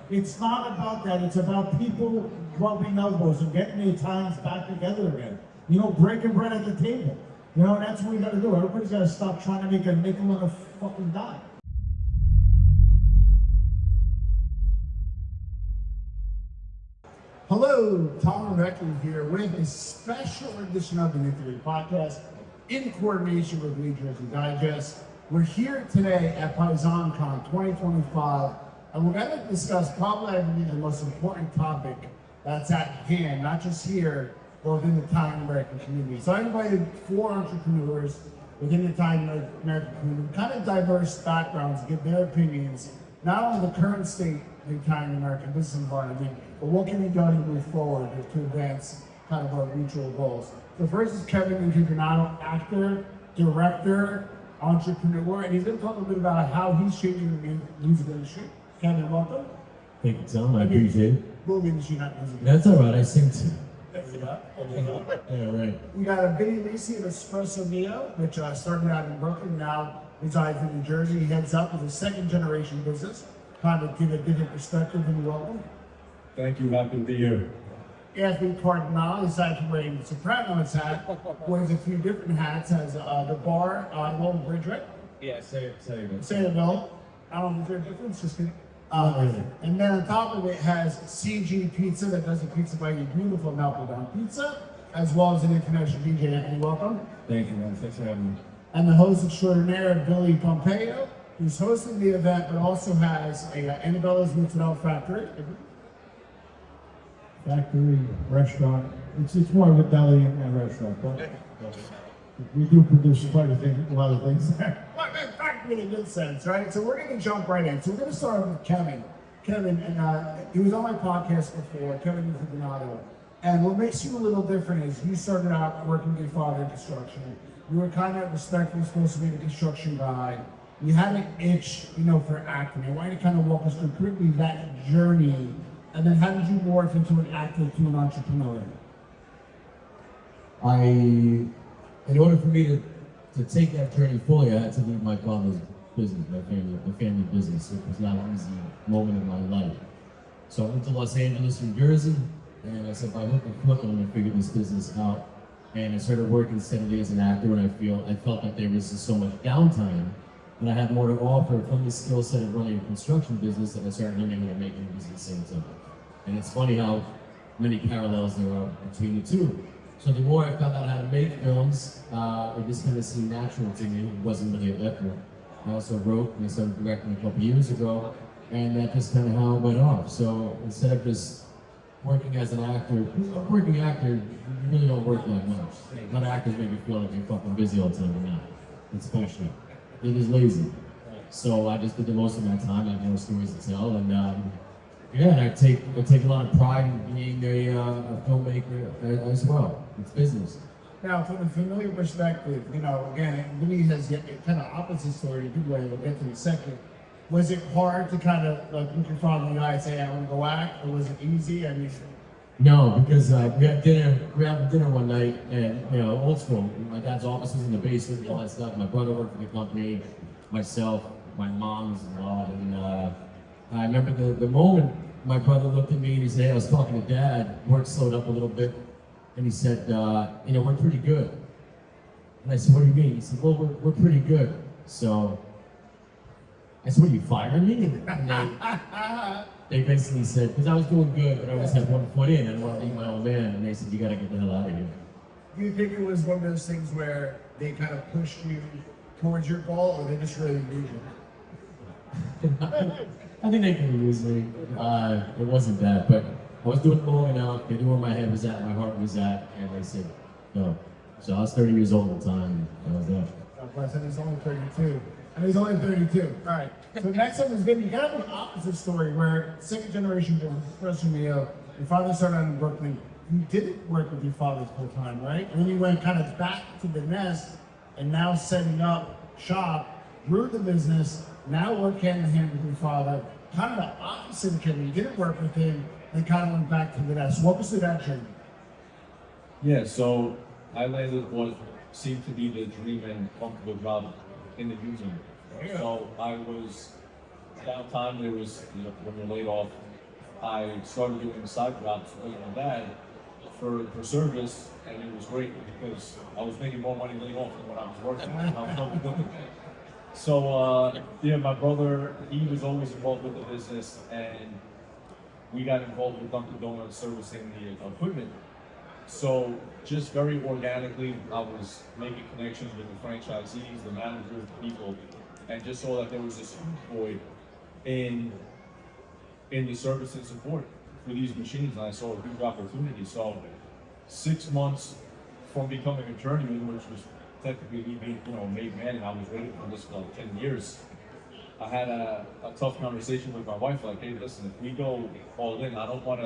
It's not about that. It's about people rubbing elbows and getting the Italians back together again. You know, breaking bread at the table. You know, that's what we got to do. Everybody's got to stop trying to make a nickel and a fucking dime. Hello, Tom and Vecchia here with a special edition of the Italy podcast in coordination with New Jersey Digest. We're here today at PaisonCon 2025, and we're going to discuss probably, I believe, the most important topic that's at hand, not just here, but within the Italian American community. So I invited 4 entrepreneurs within the Italian American community, kind of diverse backgrounds, to give their opinions, not on the current state of the Italian American business environment, but what can be done to move forward to advance kind of our mutual goals. So first is Kevin Cardinale, actor, director, entrepreneur, and he's going to talk a little bit about how he's changing the music industry. Kevin, welcome. Thank you, Tom. I appreciate it. Movie industry, not music. That's all right. I sing too. Yeah, right. We got a Vinnie Lisi of Espresso Mio, which started out in Brooklyn, now resides in New Jersey. He heads up with a second-generation business, kind of give a different perspective, and welcome. Thank you, happy to be here. Anthony Cardinale, aside from wearing the Sopranos hat, wears a few different hats, has the bar on Long Bridge, right? Yeah, say it. Say it well. I don't know if there's a difference, just kidding. And then on top of it has CG Pizza that does the pizza by your beautiful Meltdown Pizza, as well as an international DJ. Anthony, welcome. Thank you, man. Thanks for having me. And the host extraordinaire, Billy Pompeo, who's hosting the event, but also has a Annabella's Mozzarella Factory, restaurant. It's more of a deli and restaurant, but we do produce quite a lot of things there. But in fact, in a good sense, right? So we're going to jump right in. So we're going to start with Kevin. Kevin, and he was on my podcast before, Kevin Cardinale. And what makes you a little different is you started out working with your father in construction. You were kind of respectfully supposed to be the construction guy. You had an itch, for acting. I want you to kind of walk us through quickly that journey. And then how did you morph into an actor to an entrepreneur? In order for me to take that journey fully, I had to leave my father's business, the family business. It was not an easy moment in my life. So I went to Los Angeles, New Jersey, and I said, by hook or crook, I'm going to figure this business out. And I started working steadily as an actor, and I felt that there was just so much downtime, and I had more to offer from the skill set of running a construction business that I started learning how to make movies at the same time. And it's funny how many parallels there are between the two. So the more I found out how to make films, it just kind of seemed natural to me. It wasn't really an effort. I also wrote and I started directing a couple years ago, and that just kind of how it went off. So instead of just working as an actor, a working actor, you really don't work that much. A lot of actors make you feel like you're fucking busy all the time, but not. It's bullshit. It is lazy. So I just did the most of my time. I have more stories to tell, and and I take a lot of pride in being a filmmaker as well. It's business. Now, from a familiar perspective, again, Vinnie has kind of opposite story in a good way. We'll get to in a second. Was it hard to kind of look your father in the eye and say, I want to go act, or was it easy? I mean, no, because we had dinner one night, and old school. My dad's office was in the basement and all that stuff. My brother worked for the company, myself, my mom's law, and I remember the moment my brother looked at me and he said, hey, I was talking to Dad, work slowed up a little bit, and he said, we're pretty good. And I said, what do you mean? He said, well, we're pretty good. So I said, what, are you firing me? And they basically said, because I was doing good, but I always had one foot in, I didn't want to be my own man, and they said, you got to get the hell out of here. Do you think it was one of those things where they kind of pushed you towards your goal, or they just really needed you? I think they can use me. It wasn't that, but I was doing it long enough. They knew where my head was at, my heart was at, and they said, no. So I was 30 years old at the time, and that was that. God bless, and he's only 32. And he's only 32. All right. So next up is Vinnie. You kind of an opposite story where second generation Espresso Mio, your father started out in Brooklyn. You didn't work with your father full time, right? And then you went kind of back to the nest and now setting up shop, grew the business, now work hand in hand with your father. Kind of the opposite of Kevin. You didn't work with him and kind of went back to the nest. What was that journey? Yeah, so I landed what seemed to be the dream and comfortable job in the museum. So I was downtime. There was, when you're laid off, I started doing side jobs with my dad for service, and it was great because I was making more money laying off than when I was working. I was always looking. So yeah, my brother, he was always involved with the business, and we got involved with Dunkin' Donuts servicing the equipment. So just very organically, I was making connections with the franchisees, the managers, the people, and just saw that there was this huge void in the service and support for these machines, and I saw a huge opportunity. So 6 months from becoming a journeyman, which was technically me being, a made man, and I was waiting for this for like 10 years. I had a tough conversation with my wife, like, hey, listen, if we go all in, I don't want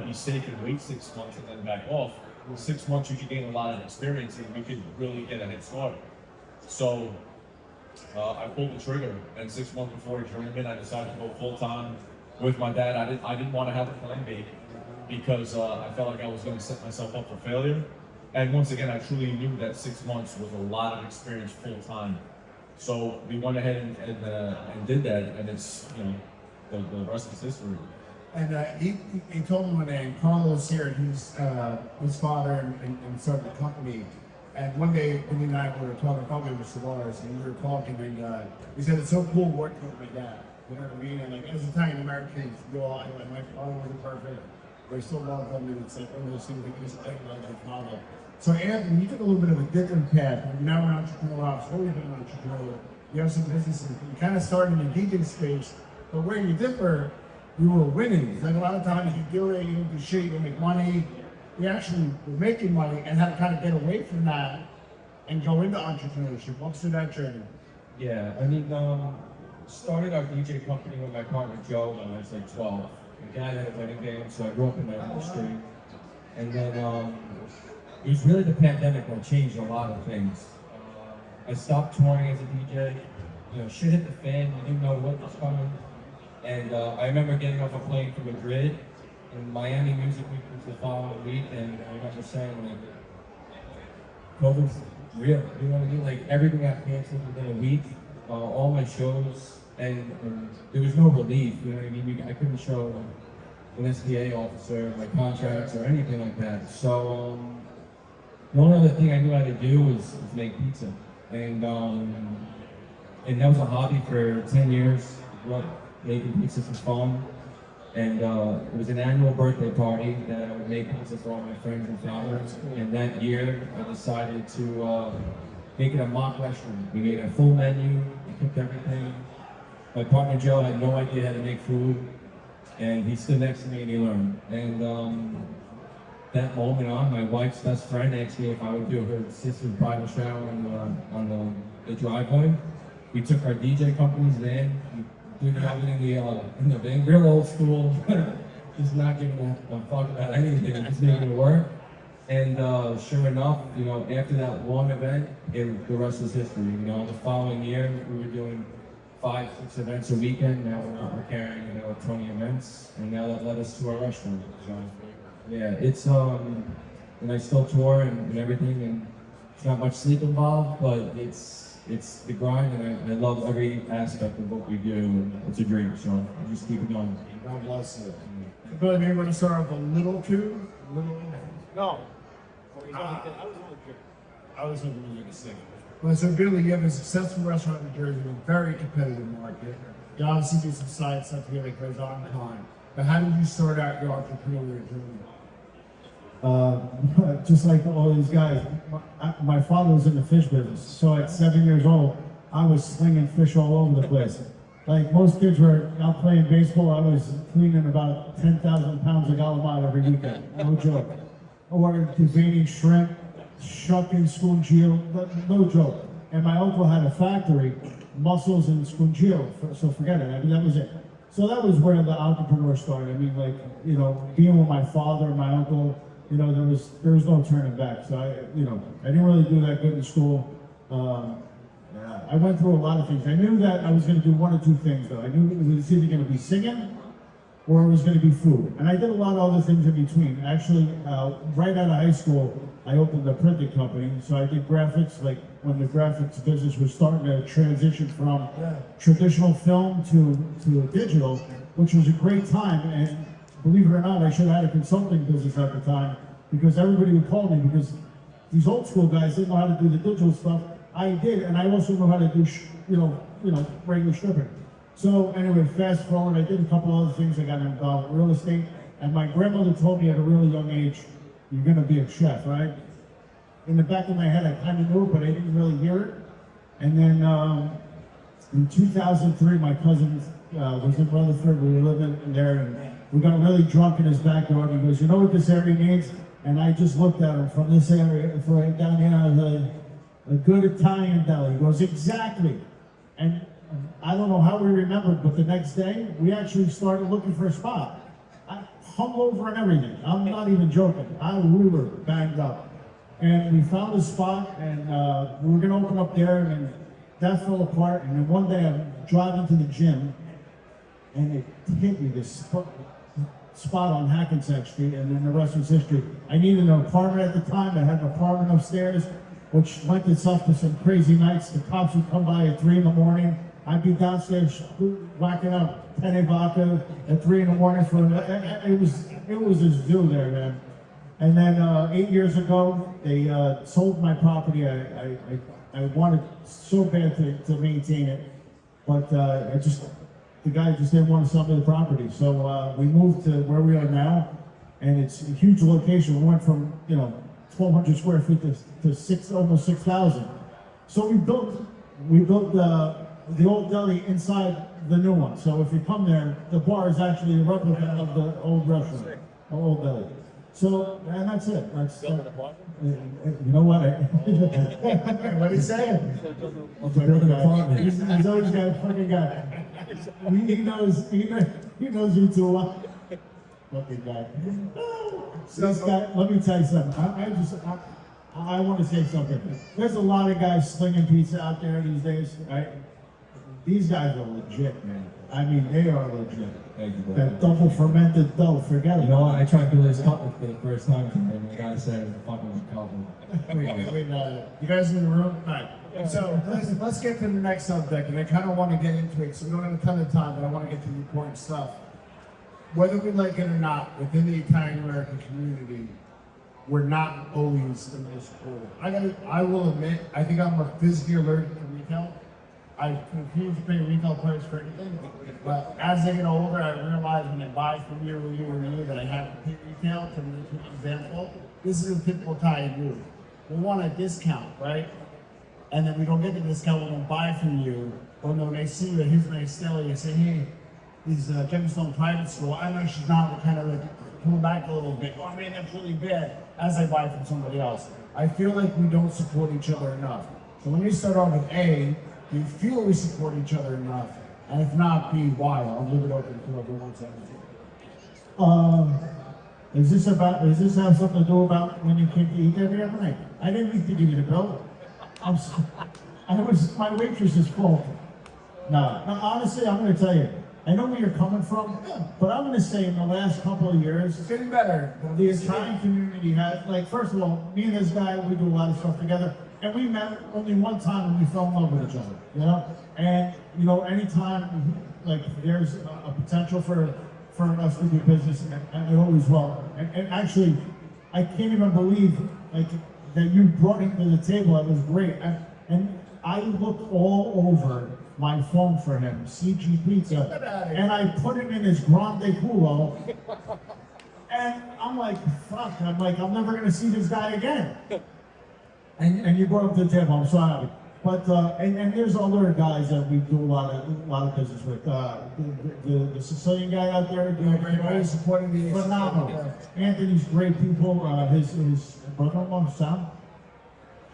to be safe and wait 6 months and then back off. In 6 months, you could gain a lot of experience, and we could really get a head start. So I pulled the trigger, and 6 months before journeyman, I decided to go full time with my dad. I didn't want to have a plan B because I felt like I was going to set myself up for failure. And once again, I truly knew that 6 months was a lot of experience full time. So we went ahead and did that, and it's the rest is history. And he told me one day, and Carlos here, he's his father and started the company. And one day, Vinnie and I were talking probably with cigars, and we were talking, and he said, it's so cool working with my dad. You know what I mean? And like, as Italian Americans, my father wasn't perfect, but I still love him, and it's like one of those things that he's like my father. So Anthony, you took a little bit of a different path. You're now an entrepreneur, I've always been an entrepreneur. You have some businesses, you kind of started in the DJ space, but where you differ, you were winning. Like a lot of times you do it, you don't do shit, you don't make money. You actually were making money and had to kind of get away from that and go into entrepreneurship. Walk us through that journey. Yeah, I mean, started our DJ company with my partner Joe when I was like 12. My dad had a wedding band, so I grew up in that industry. And then it was really the pandemic that changed a lot of things. I stopped touring as a DJ. Shit hit the fan. You didn't know what was coming. And I remember getting off a plane from Madrid, and Miami Music Week was the following week, and I remember saying, like, COVID's real, you know what I mean? Like, everything got canceled within a week, all my shows, and there was no relief, you know what I mean? I couldn't show an SBA officer my contracts or anything like that. So, the only other thing I knew how to do was make pizza. And that was a hobby for 10 years. Grew up making pizza for fun. And it was an annual birthday party that I would make pizza for all my friends and family. And that year, I decided to make it a mock restaurant. We made a full menu, we cooked everything. My partner Joe had no idea how to make food, and he stood next to me and he learned. And that moment on, my wife's best friend asked me if I would do her sister's bridal shower on the driveway. We took our DJ company's van, we did everything in the van, real old school, just not giving a fuck about anything, just making it work. And sure enough, after that one event, the rest was history. The following year, we were doing 5, 6 events a weekend. Now we're carrying 20 events, and now that led us to our restaurant. So yeah, it's and I still tour and everything, and it's not much sleep involved, but it's the grind, and I love every aspect of what we do, and it's a dream. So I just keep it going. God bless you. Billy, maybe we're going to start off a little too. No. I was hoping you were going to sing. Well, so Billy, you have a successful restaurant in New Jersey in a very competitive market. You obviously do some side stuff here like PaisonCon. But how did you start out your entrepreneurial journey? Just like all these guys, my father was in the fish business. So at 7 years old, I was slinging fish all over the place. Like most kids were out playing baseball, I was cleaning about 10,000 pounds of galamad every weekend. No joke. Or debating shrimp, shucking scungio, no joke. And my uncle had a factory, mussels and scungio, so forget it. I mean, that was it. So that was where the entrepreneur started. I mean, like, being with my father and my uncle, there was no turning back. So I didn't really do that good in school. I went through a lot of things. I knew that I was going to do one or two things, though. I knew it was either going to be singing or it was going to be food. And I did a lot of other things in between. Actually, right out of high school, I opened a printing company. So I did graphics, like when the graphics business was starting to transition from traditional film to digital. which was a great time. And believe it or not, I should have had a consulting business at the time because everybody would call me because these old school guys didn't know how to do the digital stuff. I did, and I also know how to do, regular stripping. So anyway, fast forward, I did a couple other things. I got involved in real estate, and my grandmother told me at a really young age, "You're going to be a chef," right? In the back of my head, I kind of knew it, but I didn't really hear it. And then in 2003, my cousin was in Rutherford. We were living there, and we got really drunk in his backyard. He goes, "You know what this area needs?" And I just looked at him from this area, from down here, a good Italian deli. He goes, "Exactly." And I don't know how we remembered, but the next day, we actually started looking for a spot. I hung over and everything. I'm not even joking. We were banged up. And we found a spot, and we were gonna open up there, and that fell apart. And then one day I'm driving to the gym, and it hit me, this spot on Hackensack Street, and then the rest was history. I needed an apartment at the time. I had an apartment upstairs, which lent itself to some crazy nights. The cops would come by at 3 in the morning. I'd be downstairs whacking up penne vodka at 3 in the morning for it was this view there, man. And then 8 years ago, they sold my property. I wanted so bad to maintain it, but the guy just didn't want to sell me the property. So we moved to where we are now, and it's a huge location. We went from 1,200 square feet to almost 6,000. So we built the old deli inside the new one. So if you come there, the bar is actually a replica of the old restaurant, the old deli. So, and that's it. That's you know what? What he's saying? To build an apartment. He's always got a fucking guy. He knows you too well. Fucking guy. This guy. Let me tell you something. I want to say something. There's a lot of guys slinging pizza out there these days, right? These guys are legit, man. I mean, they are legit. Thank you, bro. That double fermented dough, forget it. You know what? I tried to do this cutlet for the first time today, and the guy said it was a fucking compliment. Wait, you guys in the room? All right. So let's get to the next subject, and I kind of want to get into it, so we don't have a ton of time, but I want to get to the important stuff. Whether we like it or not, within the Italian American community, we're not always the most cool. I will admit, I think I'm a physically allergic to retail. I refuse to pay retail price for anything, but as I get older, I realize when I buy from you that I have to pay retail. For example, this is a typical Italian move. We want a discount, right? And then we don't get the discount, we don't buy from you. Or when they see that here's a nice deli, and say, "Hey, these Gemstone private school, I know she's not," we kind of like pull back a little bit. "Oh man, that's really bad," as I buy from somebody else. I feel like we don't support each other enough. So let me start off with A. Do you feel we support each other enough? And if not, B, why? I'll leave it open to whoever wants to. Does this have something to do about when you came to eat every other night? I didn't need to give you the bill. My waitress is full. No, honestly, I'm going to tell you. I know where you're coming from, but I'm going to say in the last couple of years, It's getting better. the Italian community has, first of all, me and this guy, we do a lot of stuff together. And we met only one time and we fell in love with each other, And, anytime, there's a potential for us to do business, and it always will. And actually, I can't even believe, that you brought him to the table. It was great. And I looked all over my phone for him, CG Pizza, and I put him in his Grande Culo. And I'm like, fuck, I'm never gonna see this guy again. And you brought him to the table, I'm so happy. But, and there's other guys that we do a lot of business with. The Sicilian guy out there, Everybody's supporting the phenomenal. Anthony's great people, his brother-in-law, Sam,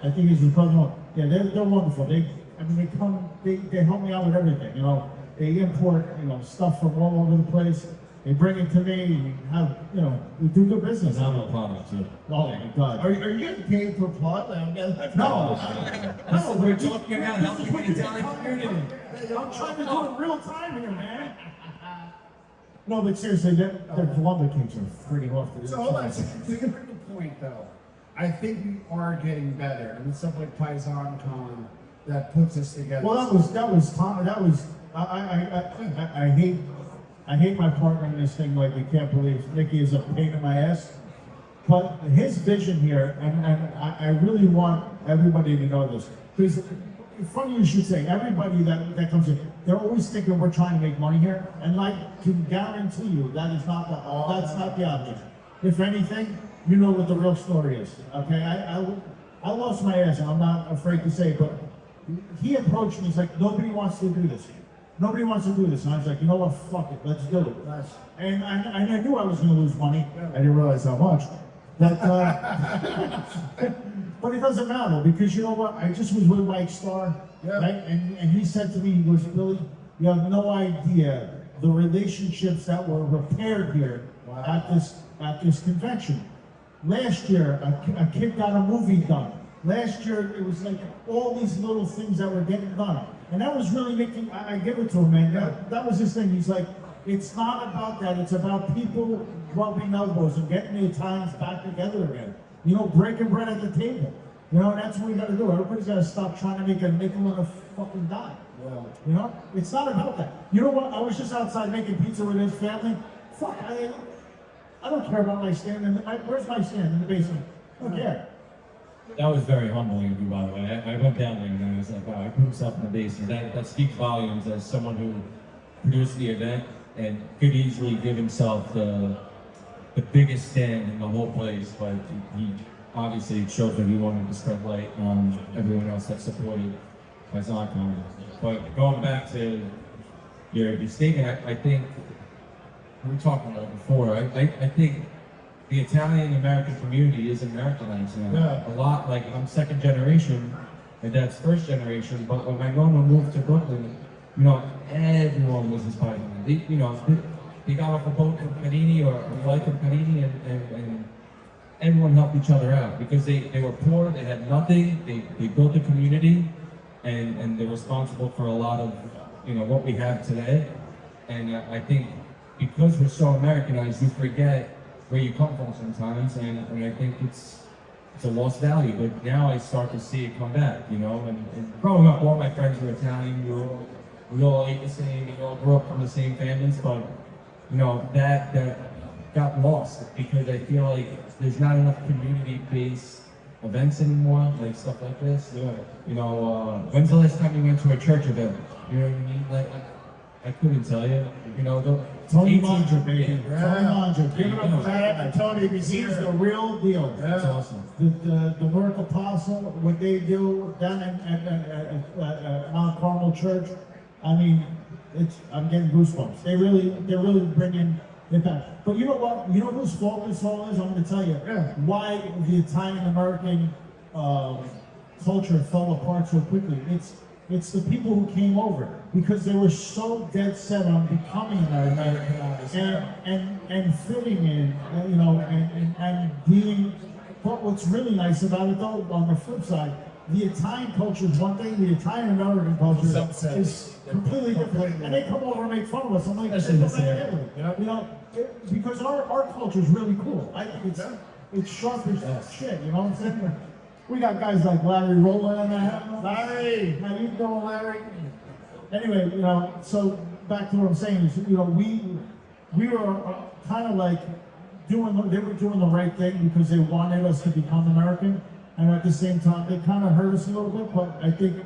I think he's his brother-in-law. Yeah, they're wonderful. They help me out with everything, They import, stuff from all over the place. They bring it to me, we do good business. I'm a product too. Oh my God. Are you getting paid per plot? No. We're talking about helping the Italian community. I'm trying to do it real time here, man. No, but seriously, their Columbia cakes are freaking off the So hold on, to get to the point though, I think we are getting better, and stuff like PaisonCon that puts us together. Well, that was Tom. I hate I hate my partner in this thing like you can't believe. Nicky is a pain in my ass. But his vision here, and I really want everybody to know this, because funny you should say, everybody that comes in, they're always thinking we're trying to make money here, and I can guarantee you that's not the object. If anything, you know what the real story is. Okay, I lost my ass, and I'm not afraid to say, but he approached me. He's like, nobody wants to do this. Nobody wants to do this, and I was like, you know what? Fuck it, let's do it. And I knew I was going to lose money. I didn't realize how much. But but it doesn't matter, because you know what? I just was with Mike Starr, right? And he said to me, he goes, Billy, you have no idea the relationships that were repaired here at this convention. Last year, a kid got a movie done. Last year, it was like all these little things that were getting done. And that was really making, I give it to him, man. That was his thing. He's like, it's not about that. It's about people rubbing elbows and getting the Italians back together again. You know, breaking bread at the table. You know, and that's what we got to do. Everybody's got to stop trying to make a nickel and a fucking dime. Yeah. You know, it's not about that. You know what? I was just outside making pizza with his family. Fuck, I don't care about my stand. Where's my stand in the basement? I don't care. That was very humbling of you, by the way. I went down there and I was like, wow, I put myself in the basement. That speaks volumes as someone who produced the event and could easily give himself the biggest stand in the whole place, but he obviously shows that he wanted to spread light on everyone else that supported PaisonCon. But going back to your statement, I think we were talking about it before. I think the Italian-American community is Americanized now. Yeah. A lot, like I'm second generation, my dad's first generation, but when my mama moved to Brooklyn, you know, everyone was his partner. They got off a boat from Panini or a flight from Panini and everyone helped each other out because they were poor, they had nothing, they built a community and they're responsible for a lot of, you know, what we have today. And I think because we're so Americanized, we forget where you come from sometimes, and I think it's a lost value. But now I start to see it come back, you know. And growing up, all my friends were Italian. We all ate the same. We all grew up from the same families, but you know that got lost because I feel like there's not enough community-based events anymore, like stuff like this. Yeah. You know, when's the last time you went to a church event? You know what I mean? Like I couldn't tell you. You know, Tony Manja, baby. Yeah. Tony Manja. Give it up for that. Tony, he's the real deal. Yeah. That's awesome. The North Apostle, what they do down at Mount Carmel Church, I mean, I'm getting goosebumps. They're really bringing it back. But you know what? You know whose fault this all is? I'm going to tell you. Yeah. Why the Italian-American culture fell apart so quickly. It's the people who came over because they were so dead set on becoming Americanized and fitting in, you know, and being. But what's really nice about it, though, on the flip side, the Italian culture is one thing. The Italian-American culture is completely different, and they come over and make fun of us. I'm like, Especially go this back to area. Italy. You know, because our culture is really cool. I think it's sharp as shit. You know what I'm saying? We got guys like Larry Rowland in the house. Larry, how you doing, Larry? Anyway, you know, so back to what I'm saying is, you know, we were kind of like they were doing the right thing because they wanted us to become American, and at the same time, they kind of hurt us a little bit. But I think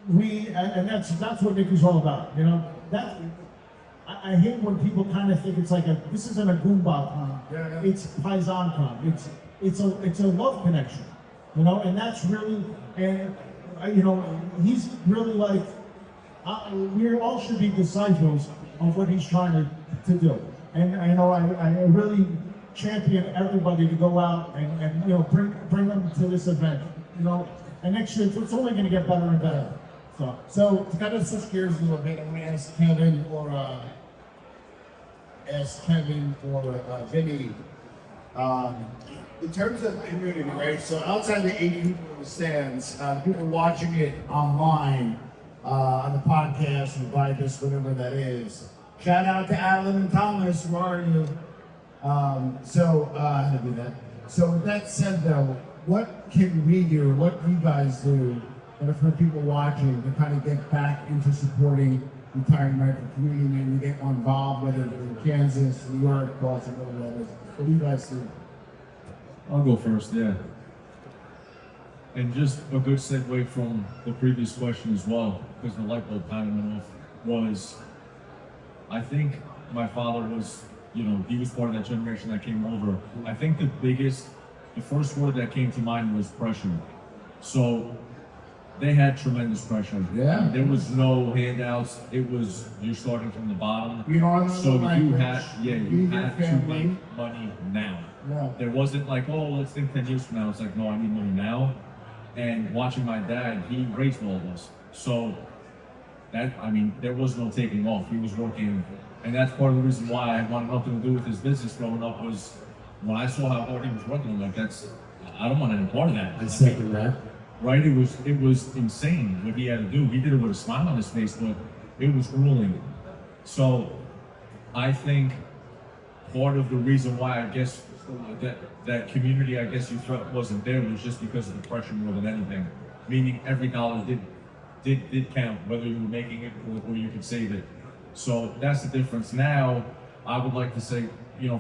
and that's what Nicky's all about. You know, I hate when people kind of think it's like this isn't a Goomba con. Yeah. It's PaisonCon. It's a love connection. You know, and that's really, and you know, he's really like, we all should be disciples of what he's trying to do. And you know, I really champion everybody to go out and you know, bring them to this event. You know, and next year it's only going to get better and better. So to kind of switch gears a little bit, I'm going to ask Kevin or Vinnie. In terms of community, right? So outside the 80 people in the stands, people watching it online, on the podcast, or by this, whatever that is. Shout out to Alan and Thomas, where are you? I had to do that. So with that said though, what can we do, what do you guys do, for people watching to kind of get back into supporting retired American community, maybe get more involved, whether they're in Kansas, New York, Baltimore, whatever. What do you guys think? I'll go first, yeah. And just a good segue from the previous question as well, because the light bulb kind of went off, was I think my father was, he was part of that generation that came over. I think the first word that came to mind was pressure. So they had tremendous pressure. Yeah. There was no handouts. It was, you're starting from the bottom. You know, So you had to family. make money now. Yeah. There wasn't like, oh, let's think 10 years from now. It's like, no, I need money now. And watching my dad, he raised all of us. So there was no taking off. He was working. And that's part of the reason why I wanted nothing to do with his business growing up was when I saw how hard he was working, I'm like, I don't want any part of that. I second that. Right? It was insane what he had to do. He did it with a smile on his face, but it was grueling. So I think part of the reason why I guess that community, I guess you felt wasn't there was just because of the pressure more than anything. Meaning every dollar did count, whether you were making it or you could save it. So that's the difference. Now, I would like to say,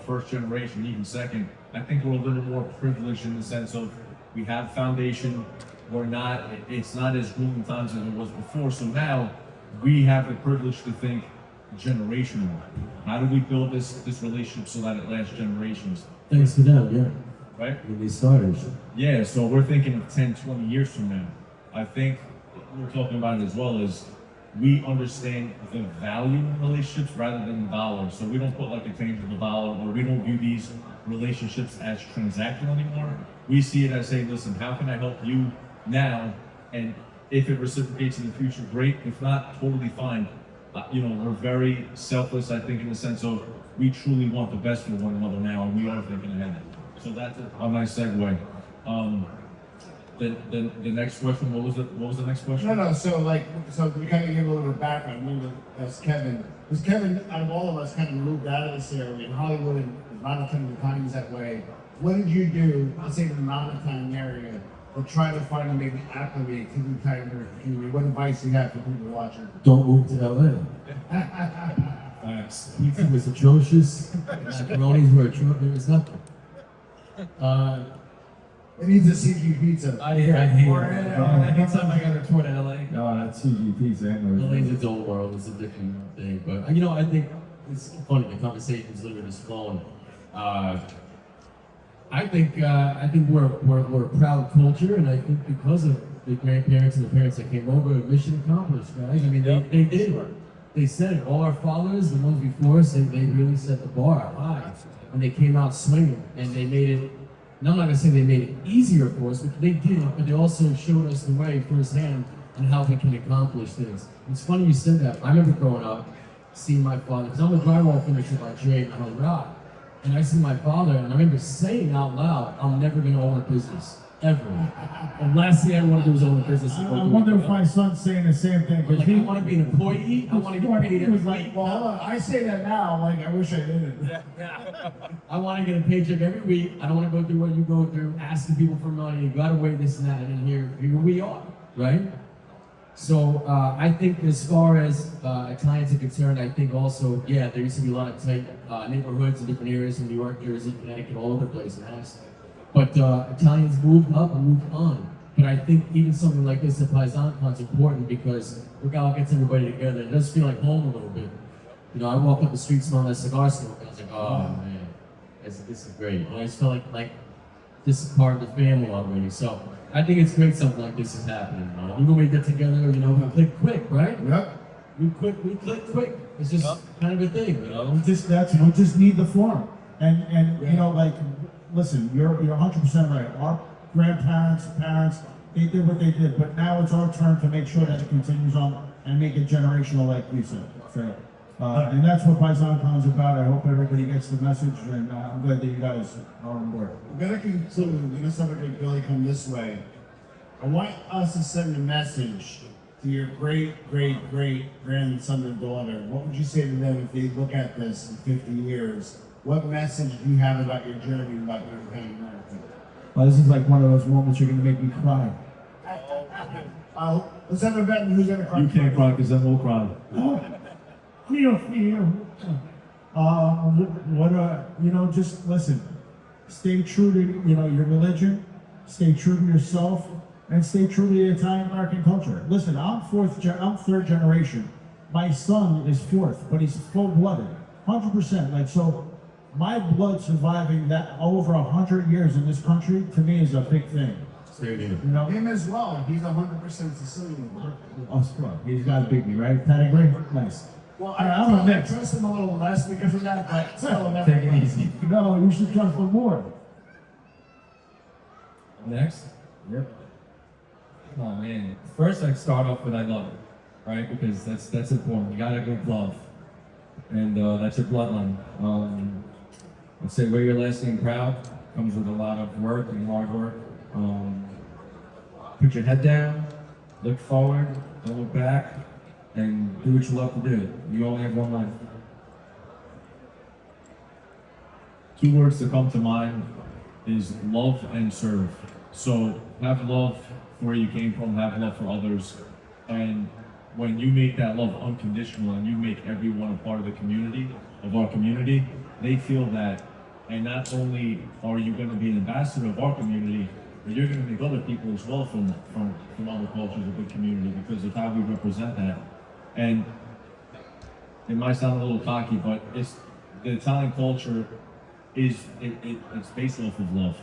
first generation, even second, I think we're a little more privileged in the sense of we have foundation. It's not as grueling times as it was before. So now we have the privilege to think generational. How do we build this relationship so that it lasts generations? Thanks to them, yeah. Right? When they started. Yeah, so we're thinking of 10, 20 years from now. I think we're talking about it as well as we understand the value in relationships rather than the dollar. So we don't put like a tangible dollar, or we don't view these relationships as transactional anymore. We see it as saying, listen, how can I help you now? And if it reciprocates in the future, great. If not, totally fine. We're very selfless, I think, in the sense of we truly want the best for one another now, and we are thinking ahead. So that's a nice segue. The next question, what was the next question? No. So we kind of give a little bit of background. Maybe that's Kevin. Because Kevin, out of all of us, kind of moved out of this area in Hollywood, and a lot of times that way. What did you do, let's say in the Mountain area, to try to find and maybe acclimate to the entire American community? What advice do you have for people watching? Don't move to LA. Pizza was atrocious. Macaronis were atrocious. There was nothing. It needs a CG pizza. I hate it. Anytime I got a tour to LA. No, that's CG pizza. LA's its own world. It's a different thing. But I think it's funny. The conversation's literally just flowing. I think we're a proud culture, and I think because of the grandparents and the parents that came over, mission accomplished, guys. I mean, they did. They said it. All our fathers, the ones before us, they really set the bar high, and they came out swinging, and they made it. Now, I'm not gonna say they made it easier for us, but they did. But they also showed us the way firsthand on how we can accomplish things. It's funny you said that. I remember growing up, seeing my father, because I'm a drywall finisher by trade and I'm a rock. And I see my father, and I remember saying out loud, I'm never going to own a business, ever. And last thing I want to do is own a business. I wonder if my son's saying the same thing. Like, I want to be an employee, I want to get paid every week. Well, hold on. I say that now, like I wish I didn't. I want to get a paycheck every week. I don't want to go through what you go through, asking people for money, you got to wait this and that, and here we are, right? So I think as far as Italians are concerned, I think also, yeah, there used to be a lot of tight neighborhoods in different areas in New York, Jersey, Connecticut, all over the place. But Italians moved up and moved on. But I think even something like this at PaisonCon is important because look how it gets everybody together. It does feel like home a little bit. I walk up the street smelling that cigar smoke, and I was like, oh man, this is great. And I just felt like this is part of the family already. So I think it's great something like this is happening. Even when we get together, we click quick, right? Yep. We click quick. It's just kind of a thing, We just need the form. And listen, you're 100% right. Our grandparents, parents, they did what they did, but now it's our turn to make sure that it continues on and make it generational, like we said. So, and that's what PaisonCon is about. I hope everybody gets the message, and I'm glad that you guys are on board. We're going to conclude. We're going to have Billy come this way. I want us to send a message to your great-great-great-grandson and daughter. What would you say to them if they look at this in 50 years? What message do you have about your journey, about your becoming American? Well, this is like one of those moments you're going to make me cry. Let's have a bet on who's going to cry. You can't cry because then we'll cry. Just listen. Stay true to, your religion. Stay true to yourself, and stay true to the Italian American culture. Listen, I'm third generation. My son is fourth, but he's full-blooded, 100%. Like, so, my blood surviving that over 100 years in this country, to me, is a big thing. Him as well. He's 100% Sicilian. Oh, scrub. He's got a biggie, right? Pedigree? Nice. Well, I'm a I mix. trust him a little less because of that, but still, Take it easy. No, you should trust him more. Next. Yep. Oh man. First, I'd start off with I love it, right? Because that's important. You got a good love, and that's your bloodline. I'd say wear your last name proud. Comes with a lot of work and hard work. Put your head down, look forward, don't look back, and do what you love to do. You only have one life. Two words that come to mind is love and serve. So have love for where you came from, have love for others, and when you make that love unconditional and you make everyone a part of the community, of our community, they feel that. And not only are you going to be an ambassador of our community, but you're going to make other people as well from other cultures a good community because of how we represent that. And it might sound a little cocky, but it's the Italian culture it's based off of love,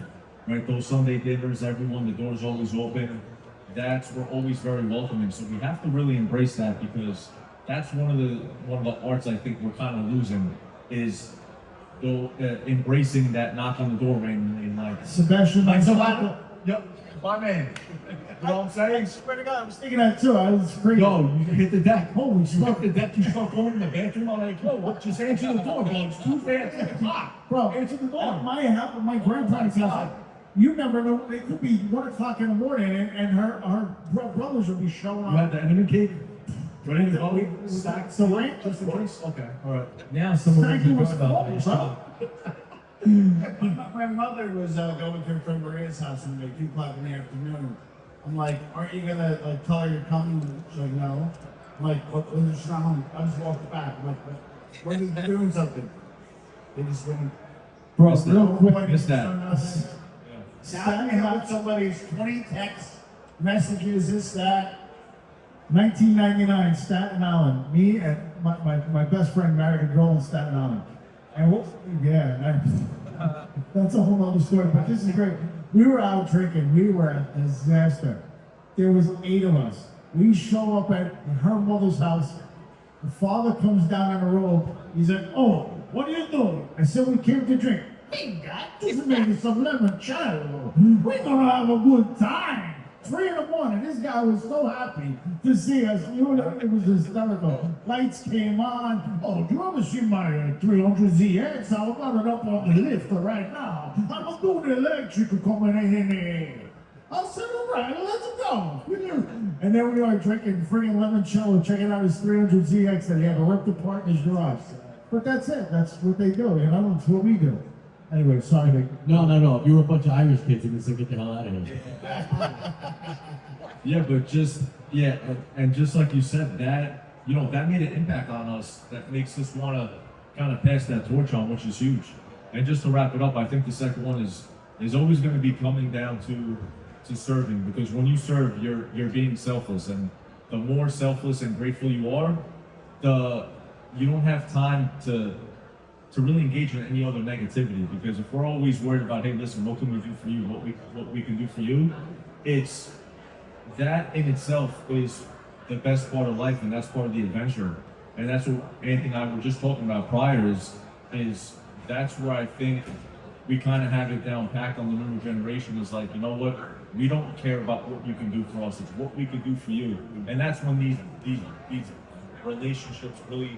right? Those Sunday dinners, everyone, the door's always open. We're always very welcoming. So we have to really embrace that because that's one of the arts I think we're kind of losing is embracing that knock on the door and like Sebastian, yep, my man. You know what I'm saying? I swear to God, I was thinking that too. I was crazy. Yo, you hit the deck. Holy Struck the deck, you start going in the bathroom. I'm like, yo, what? Just answer the door, bro. It's too fast. Bro, Answer the door. at my grandparents' house, you never know, it could be 1 o'clock in the morning and her brothers would be showing You had up. the enemy cake? Ready to go? Stack the rank. Just in case? Okay, alright. Now someone Thank can you, talk was about full, that. bro. My mother was going to her friend Maria's house at like 2 o'clock in the afternoon. I'm like, aren't you gonna like tell her you're coming? She's like, no. I'm like, well, she's not home. I just walked back. I'm like, when are you doing something? They just went, Bro, real quick. Missed that. Staten Island, somebody's 20 text messages, this, that. 1999, Staten Island. Me and my best friend married a girl in Staten Island. And that's a whole other story, but this is great. We were out drinking. We were a disaster. There was 8 of us. We show up at her mother's house. The father comes down on the road. He's like, oh, what are you doing? I said, we came to drink. Hey, God, this is maybe some limoncello. We're gonna have a good time. 3 in the morning. This guy was so happy to see us. It was hysterical. Lights came on. Oh, do you ever see my 300ZX? I'll got it up on the lift right now. I'm doing the electric coming in here. I said, all right, let's go. And then we are drinking friggin' limoncello, checking out his 300ZX that he had ripped apart in his garage. But that's it. That's what they do, That's what we do. Anyway, sorry. No. If you were a bunch of Irish kids, you would say, get the hell out of here. Yeah, but and just like you said, that made an impact on us. That makes us want to kind of pass that torch on, which is huge. And just to wrap it up, I think the second one is always going to be coming down to serving, because when you serve, you're being selfless, and the more selfless and grateful you are, you don't have time to really engage in any other negativity. Because if we're always worried about, hey, listen, what can we do for you? What we can do for you? It's that in itself is the best part of life, and that's part of the adventure. And that's what Anthony and I were just talking about prior. Is that's where I think we kind of have it down packed on the newer generation. Is like, you know what? We don't care about what you can do for us. It's what we can do for you. And that's when these relationships really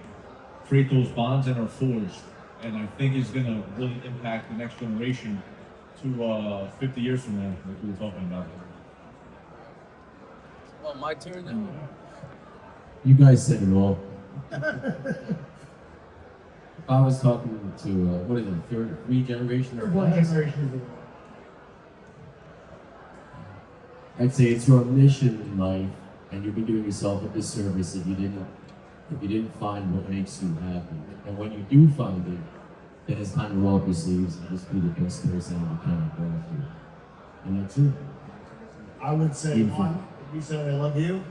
create those bonds and are forged. And I think it's going to really impact the next generation to 50 years from now, like we were talking about. Well, my turn now. You guys said it all. I was talking to, what is it, 3 generations? One generation. I'd say it's your mission in life, and you've been doing yourself a disservice if you didn't if you didn't find what makes you happy. And when you do find it, then it's time to roll up your sleeves and just be the best person you can go after. And that's it. I would say, Beautiful. one, if you said I love you,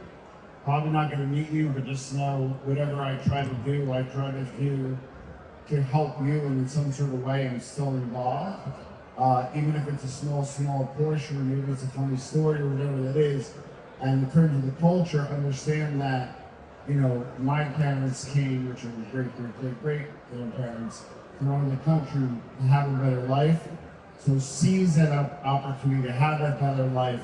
probably not going to meet you, but just know whatever I try to do, I try to do to help you, and in some sort of way I'm still involved. Even if it's a small portion, or maybe it's a funny story or whatever that is. And in terms of the culture, understand that, you know, my parents came, which are great grandparents, from all over the country to have a better life. So seize that opportunity to have that better life,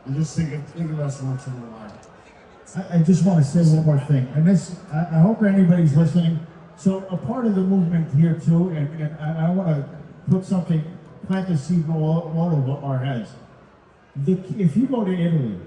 and just think of us once in a while. I just want to say one more thing, and this, I hope anybody's listening. So a part of the movement here too, and I want to put something, plant the seed all over our heads. If you go to Italy,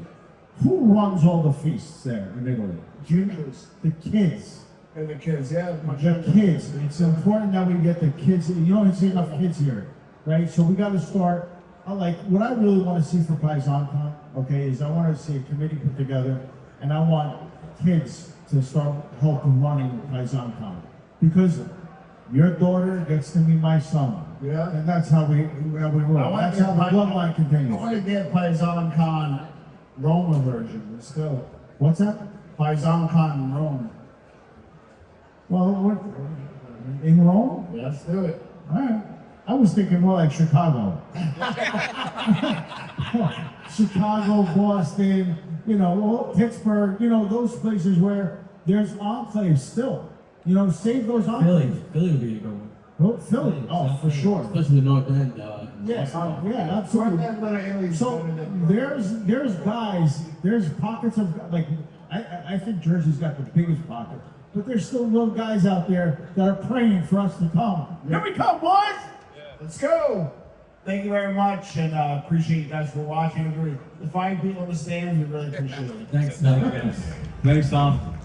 who runs all the feasts there in Italy? Juniors The kids. and the kids, yeah, much The kids. It's important that we get the kids. You don't see enough kids here, right? So we got to start. Like what I really want to see for PaisonCon, okay, is I want to see a committee put together, and I want kids to start helping running PaisonCon, because your daughter gets to meet my son. Yeah. And that's how we roll. That's how the bloodline I continues. want to get PaisonCon Roma version. Let's go. What's that? PaisonCon Rome. Well, what, in Rome? Let's do it. All right. I was thinking more like Chicago. Chicago, Boston, you know, Pittsburgh, you know, those places where there's enclaves still. You know, save those enclaves. Philly would be a good one. Oh, Philly. Oh, for sure. Especially the North End. Yeah, absolutely. So there's guys, there's pockets of, like, I think Jersey's got the biggest pocket, but there's still little guys out there that are praying for us to come. Here we come, boys! Let's go. Thank you very much, and appreciate you guys for watching. The fine people in the stands, we really appreciate it. Thanks, Tom.